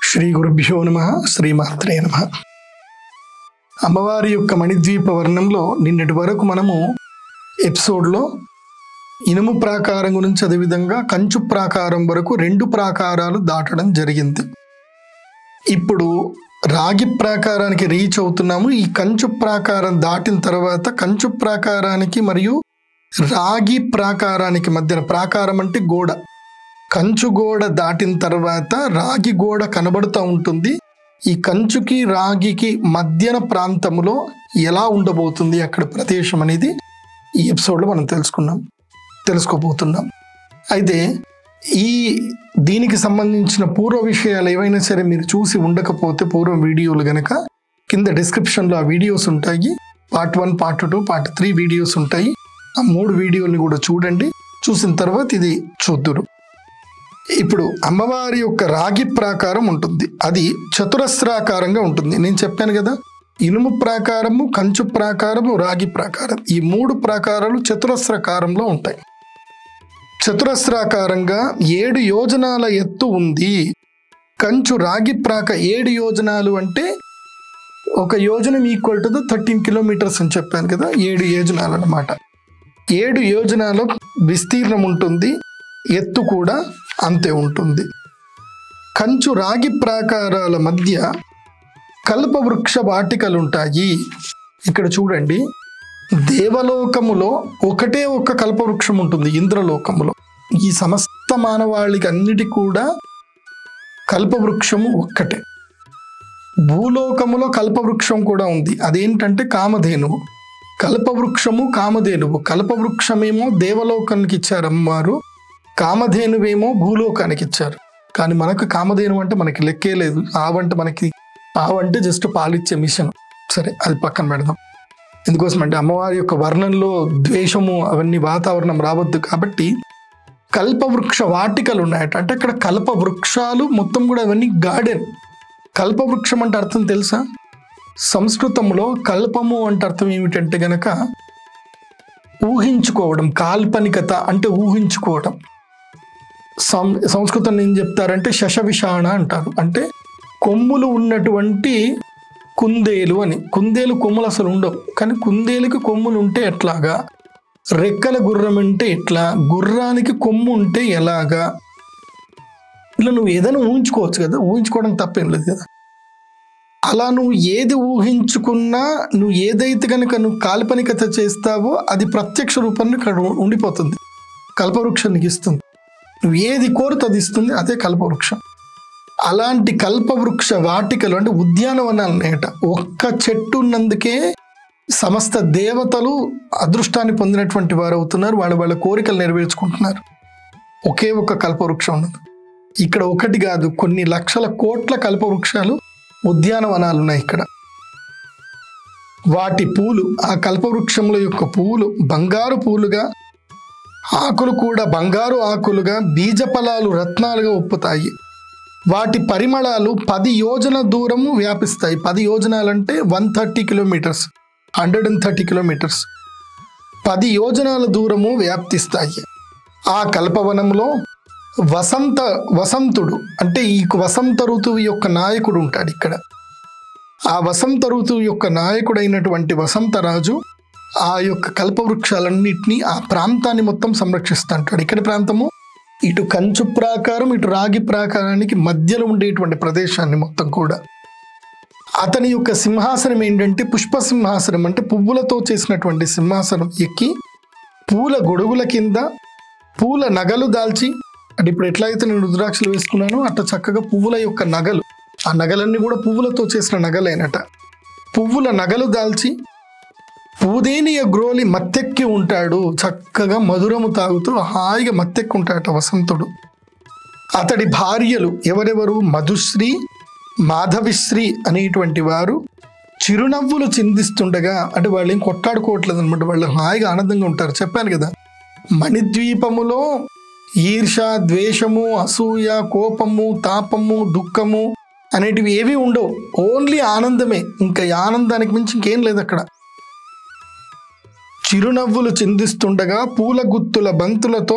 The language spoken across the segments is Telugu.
శ్రీ గురుభ్యో నమః. శ్రీమాత్రే నమః. అమ్మవారి యొక్క మణిద్వీప వర్ణంలో నిన్నటి వరకు మనము ఎపిసోడ్లో ఇనుము ప్రాకారం గురించి, అదేవిధంగా కంచు ప్రాకారం వరకు 2 ప్రాకారాలు దాటడం జరిగింది. ఇప్పుడు రాగి ప్రాకారానికి రీచ్ అవుతున్నాము. ఈ కంచు ప్రాకారం దాటిన తర్వాత కంచు ప్రాకారానికి మరియు రాగి ప్రాకారానికి మధ్యన, ప్రాకారం అంటే గోడ, కంచు గోడ దాటిన తర్వాత రాగి గోడ కనబడుతూ ఉంటుంది. ఈ కంచుకి రాగికి మధ్యన ప్రాంతంలో ఎలా ఉండబోతుంది అక్కడ ప్రదేశం అనేది ఈ ఎపిసోడ్లో మనం తెలుసుకోబోతున్నాం. అయితే దీనికి సంబంధించిన పూర్వ విషయాలు ఏవైనా సరే మీరు చూసి ఉండకపోతే, పూర్వ వీడియోలు గనక కింద డిస్క్రిప్షన్లో ఆ వీడియోస్ ఉంటాయి. పార్ట్ 1, పార్ట్ 2, పార్ట్ 3 వీడియోస్ ఉంటాయి. ఆ 3 వీడియోని కూడా చూడండి. చూసిన తర్వాత ఇది చూద్దురు. ఇప్పుడు అమ్మవారి యొక్క రాగి ప్రాకారం ఉంటుంది. అది చతురస్రాకారంగా ఉంటుంది. నేను చెప్పాను కదా, ఇనుము ప్రాకారము, కంచు ప్రాకారము, రాగి ప్రాకారం, ఈ 3 ప్రాకారాలు చతురస్రాకారంలో ఉంటాయి. చతురస్రాకారంగా 7 యోజనాల ఎత్తు ఉంది. కంచు రాగి 7 యోజనాలు అంటే 1 యోజనం ఈక్వల్ టు 13 కిలోమీటర్స్ అని చెప్పాను కదా, 7 యోజనాలు అన్నమాట. 7 యోజనాల విస్తీర్ణం ఉంటుంది, ఎత్తు కూడా అంతే ఉంటుంది. కంచు రాగి ప్రాకారాల మధ్య కల్పవృక్ష వాటికలు ఉంటాయి. ఇక్కడ చూడండి, దేవలోకములో ఒకటే ఒక కల్పవృక్షం ఉంటుంది. ఇంద్రలోకములో ఈ సమస్త మానవాళికి అన్నిటి కూడా కల్పవృక్షము ఒక్కటే. భూలోకములో కల్పవృక్షం కూడా ఉంది. అదేంటంటే కామధేనువు. కల్పవృక్షము కామధేనువు. కల్పవృక్షమేమో దేవలోకానికి ఇచ్చారు అమ్మవారు, కామధేనువేమో భూలోకానికి ఇచ్చారు. కానీ మనకు కామధేను అంటే మనకి లెక్కే లేదు. ఆవంటే జస్ట్ పాలిచ్చే మిషన్. సరే, అది పక్కన పెడదాం. ఎందుకోసం అంటే అమ్మవారి యొక్క వర్ణంలో ద్వేషము అవన్నీ వాతావరణం రావద్దు కాబట్టి కల్పవృక్ష వాటికలు ఉన్నాయట. అంటే అక్కడ కల్పవృక్షాలు మొత్తం కూడా అవన్నీ గార్డెన్. కల్పవృక్షం అంటే అర్థం తెలుసా? సంస్కృతంలో కల్పము అంటే అర్థం ఏమిటంటే గనక ఊహించుకోవడం. కాల్పనికత అంటే ఊహించుకోవడం. సంస్కృతంలో ఏం చెప్తారంటే శశవిషాణ అంటారు. అంటే కొమ్ములు ఉన్నటువంటి కుందేలు అని. కుందేలు కొమ్ములు అసలు ఉండవు, కానీ కుందేలుకి కొమ్ములు ఉంటే ఎట్లాగా, రెక్కల గుర్రం అంటే ఎట్లా, గుర్రానికి కొమ్ము ఉంటే ఎలాగా, ఇట్లా నువ్వు ఏదైనా ఊహించుకోవచ్చు కదా. ఊహించుకోవడం తప్పేం లేదు కదా. అలా నువ్వు ఏది ఊహించుకున్నా, నువ్వు ఏదైతే కనుక నువ్వు కాల్పనికత చేస్తావో అది ప్రత్యక్ష రూపాన్ని ఉండిపోతుంది. కల్పవృక్షానికి ఇస్తుంది. నువ్వు ఏది కోరితే అది ఇస్తుంది. అదే కల్పవృక్షం. అలాంటి కల్పవృక్ష వాటికలు అంటే ఉద్యానవనాలు అనేట. ఒక్క చెట్టు ఉన్నందుకే సమస్త దేవతలు అదృష్టాన్ని పొందినటువంటి వారు అవుతున్నారు. వాళ్ళ కోరికలు నెరవేర్చుకుంటున్నారు. ఒకే ఒక కల్పవృక్షం ఉన్నది. ఇక్కడ ఒకటి కాదు, కొన్ని లక్షల కోట్ల కల్పవృక్షాలు, ఉద్యానవనాలు ఉన్నాయి ఇక్కడ. వాటి పూలు, ఆ కల్పవృక్షముల యొక్క పూలు బంగారు పూలుగా, ఆకులు కూడా బంగారు ఆకులుగా, బీజ ఫలాలు రత్నాలుగా ఒప్పుతాయి. వాటి పరిమళాలు 10 యోజన దూరము వ్యాపిస్తాయి. 10 యోజనాలంటే 130 కిలోమీటర్స్, 130 కిలోమీటర్స్, 10 యోజనాల దూరము వ్యాప్తిస్తాయి. ఆ కల్పవనంలో వసంతుడు అంటే ఈ వసంత ఋతువు యొక్క నాయకుడు ఉంటాడు ఇక్కడ. ఆ వసంత ఋతువు యొక్క నాయకుడైనటువంటి వసంతరాజు ఆ యొక్క కల్పవృక్షాలన్నింటినీ, ఆ ప్రాంతాన్ని మొత్తం సంరక్షిస్తుంటాడు. ఇక్కడ ప్రాంతము ఇటు కంచు ప్రాకారం, ఇటు రాగి ప్రాకారానికి మధ్యలో ఉండేటువంటి ప్రదేశాన్ని మొత్తం కూడా. అతని యొక్క సింహాసనం ఏంటంటే పుష్ప సింహాసనం. అంటే పువ్వులతో చేసినటువంటి సింహాసనం ఎక్కి పూల గొడుగుల కింద పూల నగలు దాల్చి, అంటే ఇప్పుడు ఎట్లయితే నేను రుద్రాక్షలు వేసుకున్నానో అట్లా చక్కగా పువ్వుల యొక్క నగలు, ఆ నగలన్నీ కూడా పువ్వులతో చేసిన నగలేనట. పువ్వుల నగలు దాల్చి పూదేనియ గ్రోలి మత్తెక్కి ఉంటాడు. చక్కగా మధురము తాగుతూ హాయిగా మత్తెక్కి ఉంటాడట వసంతుడు. అతడి భార్యలు ఎవరెవరు? మధుశ్రీ, మాధవిశ్రీ అనేటువంటి వారు చిరునవ్వులు చిందిస్తుండగా, అంటే వాళ్ళు ఏం కొట్లాడుకోవట్లేదు అనమాట, వాళ్ళు హాయిగా ఆనందంగా ఉంటారు. చెప్పాను కదా, మణిద్వీపములో ఈర్ష, ద్వేషము, అసూయ, కోపము, తాపము, దుఃఖము అనేటివి ఏవి ఉండవు. ఓన్లీ ఆనందమే. ఇంకా ఆనందానికి మించి ఇంకేం లేదు అక్కడ. చిరునవ్వులు చిందిస్తుండగా పూల గుత్తుల బంతులతో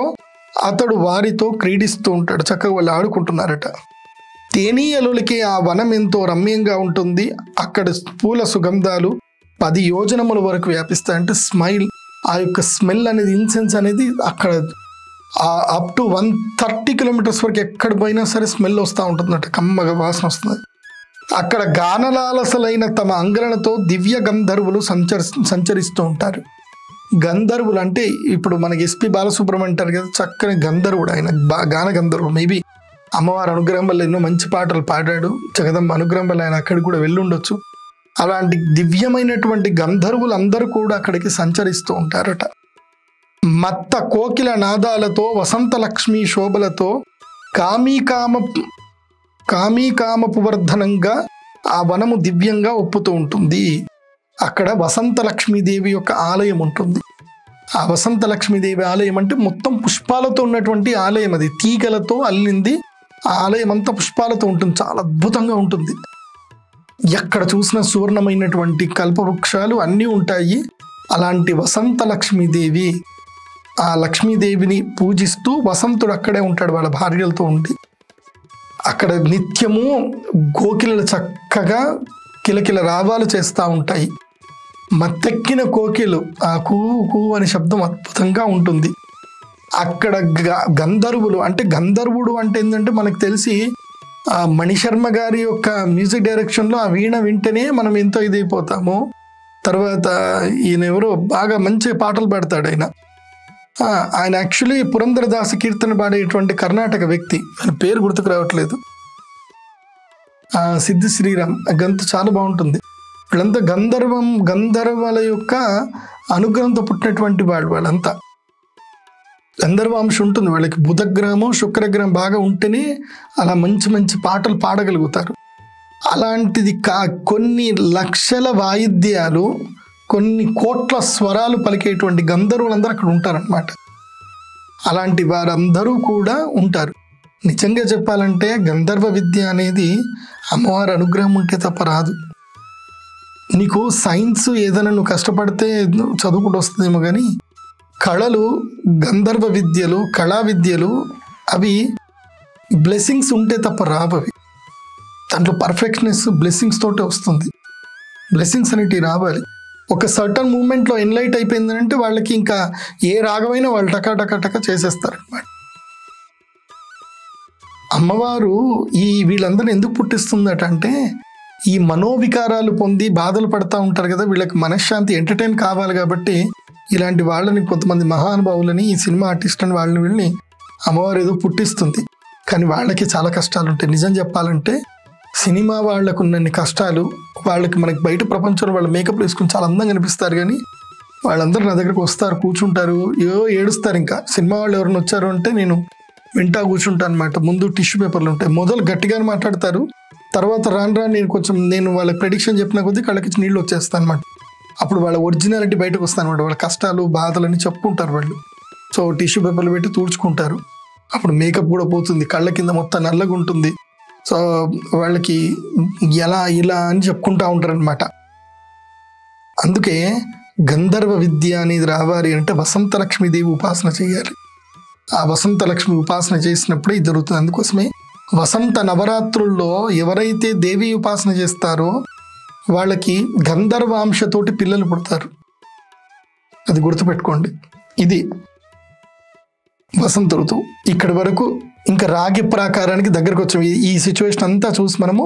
అతడు వారితో క్రీడిస్తూ ఉంటాడు. చక్కగా వాళ్ళు ఆడుకుంటున్నారట. తేనీయలులకి ఆ వనం ఎంతో రమ్యంగా ఉంటుంది. అక్కడ పూల సుగంధాలు 10 యోజనముల వరకు వ్యాపిస్తాయి. అంటే ఆ యొక్క స్మెల్ అనేది, ఇన్సెన్స్ అనేది అక్కడ అప్ టు 130 కిలోమీటర్స్ వరకు ఎక్కడ పోయినా సరే స్మెల్ వస్తూ ఉంటుందట, కమ్మగా వాసన వస్తుంది. అక్కడ గానలాలసలైన తమ అంగరణతో దివ్య గంధర్వులు సంచరిస్తూ ఉంటారు. గంధర్వులు అంటే ఇప్పుడు మనకి ఎస్పి బాలసుబ్రహ్మణ్యం అంటారు కదా, చక్కని గంధర్వుడు ఆయన, గాన గంధర్వుడు. మేబీ అమ్మవారి అనుగ్రహం వల్ల ఎన్నో మంచి పాటలు పాడాడు, జగదమ్మ అనుగ్రహం వల్ల ఆయన అక్కడికి కూడా వెళ్ళుండొచ్చు. అలాంటి దివ్యమైనటువంటి గంధర్వులు అందరూ కూడా అక్కడికి సంచరిస్తూ ఉంటారట. మత్త కోకిల నాదాలతో, వసంత లక్ష్మి శోభలతో, కామీకామపు వర్ధనంగా ఆ వనము దివ్యంగా ఒప్పుతూ ఉంటుంది. అక్కడ వసంత లక్ష్మీదేవి యొక్క ఆలయం ఉంటుంది. ఆ వసంత లక్ష్మీదేవి ఆలయం అంటే మొత్తం పుష్పాలతో ఉన్నటువంటి ఆలయం, అది తీగలతో అల్లింది. ఆ ఆలయం అంతా పుష్పాలతో ఉంటుంది, చాలా అద్భుతంగా ఉంటుంది. ఎక్కడ చూసిన సువర్ణమైనటువంటి కల్పవృక్షాలు అన్నీ ఉంటాయి. అలాంటి వసంత లక్ష్మీదేవి, ఆ లక్ష్మీదేవిని పూజిస్తూ వసంతుడు అక్కడే ఉంటాడు వాళ్ళ భార్యలతో ఉండి. అక్కడ నిత్యము కోకిలలు చక్కగా కిలకిల రావాలు చేస్తూ ఉంటాయి. మత్తెక్కిన కోకిలు ఆ కూ కూ అనే శబ్దం అద్భుతంగా ఉంటుంది. అక్కడ గంధర్వులు అంటే, గంధర్వుడు అంటే ఏంటంటే మనకు తెలిసి మణిశర్మ గారి యొక్క మ్యూజిక్ డైరెక్షన్లో ఆ వీణ వింటేనే మనం ఎంతో ఇదైపోతాము. తర్వాత ఈయన ఎవరో బాగా మంచి పాటలు పాడతాడు ఆయన యాక్చువల్లీ పురంధరదాస కీర్తన పాడేటువంటి కర్ణాటక వ్యక్తి, ఆయన పేరు గుర్తుకు రావట్లేదు. సిద్ధి శ్రీరామ్, గంతు చాలా బాగుంటుంది. వీళ్ళంతా గంధర్వుల యొక్క అనుగ్రహంతో పుట్టినటువంటి వాళ్ళంతా. గంధర్వాంశ ఉంటుంది వాళ్ళకి, బుధగ్రహము శుక్రగ్రహం బాగా ఉంటేనే అలా మంచి మంచి పాటలు పాడగలుగుతారు. అలాంటిది కొన్ని లక్షల వాయిద్యాలు, కొన్ని కోట్ల స్వరాలు పలికేటువంటి గంధర్వులందరూ అక్కడ ఉంటారనమాట. అలాంటి వారందరూ కూడా ఉంటారు. నిజంగా చెప్పాలంటే గంధర్వ విద్య అనేది అమ్మవారి అనుగ్రహం ఉంటే తప్ప రాదు. నీకు సైన్స్ ఏదైనా నువ్వు కష్టపడితే చదువుకుంటూ వస్తుందేమో, కానీ కళలు, గంధర్వ విద్యలు, కళా విద్యలు అవి బ్లెస్సింగ్స్ ఉంటే తప్ప రావు. అవి దాంట్లో పర్ఫెక్షనెస్ బ్లెస్సింగ్స్ తోటే వస్తుంది. బ్లెస్సింగ్స్ అనేటివి రావాలి. ఒక సర్టన్ మూమెంట్లో ఎన్లైట్ అయిపోయిందంటే వాళ్ళకి ఇంకా ఏ రాగమైనా వాళ్ళు టకా చేసేస్తారు అన్నమాట. అమ్మవారు వీళ్ళందరినీ ఎందుకు పుట్టిస్తుందట అంటే, ఈ మనోవికారాలు పొంది బాధలు పడతా ఉంటారు కదా, వీళ్ళకి మనశ్శాంతి, ఎంటర్టైన్ కావాలి కాబట్టి ఇలాంటి వాళ్ళని, కొంతమంది మహానుభావులని, ఈ సినిమా ఆర్టిస్టులని, వీళ్ళని అమ్మవారు ఏదో పుట్టిస్తుంది. కానీ వాళ్ళకి చాలా కష్టాలు ఉంటాయి. నిజం చెప్పాలంటే సినిమా వాళ్ళకు ఉన్నన్ని కష్టాలు వాళ్ళకి, మనకి బయట ప్రపంచంలో వాళ్ళు మేకప్ వేసుకుని చాలా అందంగా అనిపిస్తారు, కానీ వాళ్ళందరూ నా దగ్గరకు వస్తారు, కూర్చుంటారు, ఏడుస్తారు. ఇంకా సినిమా వాళ్ళు ఎవరైనా వచ్చారు అంటే నేను వింటా కూర్చుంటాను అనమాట. ముందు టిష్యూ పేపర్లు ఉంటాయి, మొదలు గట్టిగానే మాట్లాడతారు, తర్వాత రాను నేను వాళ్ళకి ప్రెడిక్షన్ చెప్పిన కొద్దీ కళ్ళకి నీళ్ళు వచ్చేస్తాను అనమాట. అప్పుడు వాళ్ళ ఒరిజినాలిటీ బయటకు వస్తాను అనమాట. వాళ్ళ కష్టాలు బాధలని చెప్పుకుంటారు వాళ్ళు. సో టిష్యూ పేపర్లు పెట్టి తుడుచుకుంటారు. అప్పుడు మేకప్ కూడా పోతుంది, కళ్ళ కింద మొత్తం నల్లగా ఉంటుంది. సో వాళ్ళకి ఇలా అని చెప్పుకుంటూ ఉంటారు అనమాట. అందుకే గంధర్వ విద్య అనేది రావాలి అంటే వసంత లక్ష్మీదేవి ఉపాసన చేయాలి. ఆ వసంత లక్ష్మి ఉపాసన చేసినప్పుడే ఇది జరుగుతుంది. అందుకోసమే వసంత నవరాత్రుల్లో ఎవరైతే దేవి ఉపాసన చేస్తారో వాళ్ళకి గంధర్వాంశతోటి పిల్లలు పుడతారు. అది గుర్తుపెట్టుకోండి. ఇది వసంత ఋతువు. ఇక్కడి వరకు ఇంకా రాగి ప్రాకారానికి దగ్గరకు వచ్చాము. ఈ సిచ్యువేషన్ అంతా చూసి మనము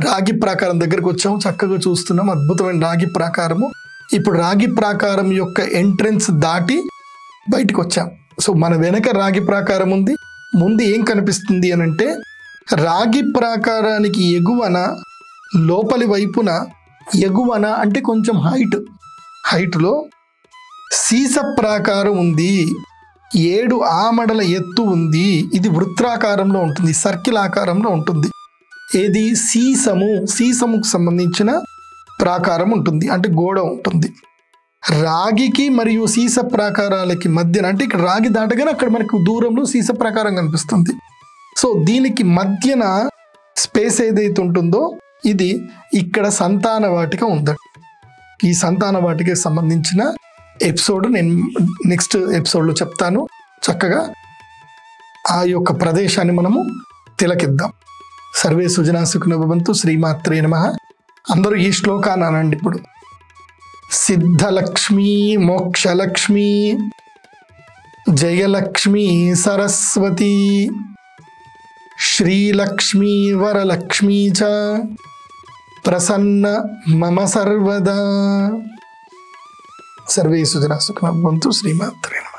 రాగి ప్రాకారం దగ్గరకు వచ్చాము, చక్కగా చూస్తున్నాం. అద్భుతమైన రాగి ప్రాకారము. ఇప్పుడు రాగి ప్రాకారం యొక్క ఎంట్రెన్స్ దాటి బయటకు వచ్చాం. సో మన వెనక రాగి ప్రాకారం ఉంది. ముందు ఏం కనిపిస్తుంది అని అంటే, రాగి ప్రాకారానికి ఎగువన, లోపలి వైపున, ఎగువన అంటే కొంచెం హైట్లో సీస ప్రాకారం ఉంది. 7 ఆమడల ఎత్తు ఉంది. ఇది వృత్తాకారంలో ఉంటుంది, సర్కిల్ ఆకారంలో ఉంటుంది. ఏది? సీసముకు సంబంధించిన ప్రాకారం ఉంటుంది, అంటే గోడ ఉంటుంది. రాగికి మరియు సీస ప్రాకారాలకి మధ్యన, అంటే ఇక్కడ రాగి దాటగానే అక్కడ మనకు దూరంలో సీస ప్రాకారం కనిపిస్తుంది. సో దీనికి మధ్యన స్పేస్ ఏదైతే ఉంటుందో ఇది ఇక్కడ సంతాన వాటిక ఉందండి. ఈ సంతాన వాటికి సంబంధించిన ఎపిసోడ్ నేను నెక్స్ట్ ఎపిసోడ్లో చెప్తాను. చక్కగా ఆ యొక్క ప్రదేశాన్ని మనము తిలకిద్దాం. సర్వే సుజనా సుఖినో భవంతు. శ్రీమాత్రే నమః. అందరూ ఈ శ్లోకాన్ని అనండి ఇప్పుడు. సిద్ధలక్ష్మీ మోక్షలక్ష్మీ జయలక్ష్మీ సరస్వతి శ్రీలక్ష్మీ వరలక్ష్మీ చ ప్రసన్న మమ సర్వదా. సర్వే సుజనా సుఖినో భవంతు. శ్రీమాత్రే నమః.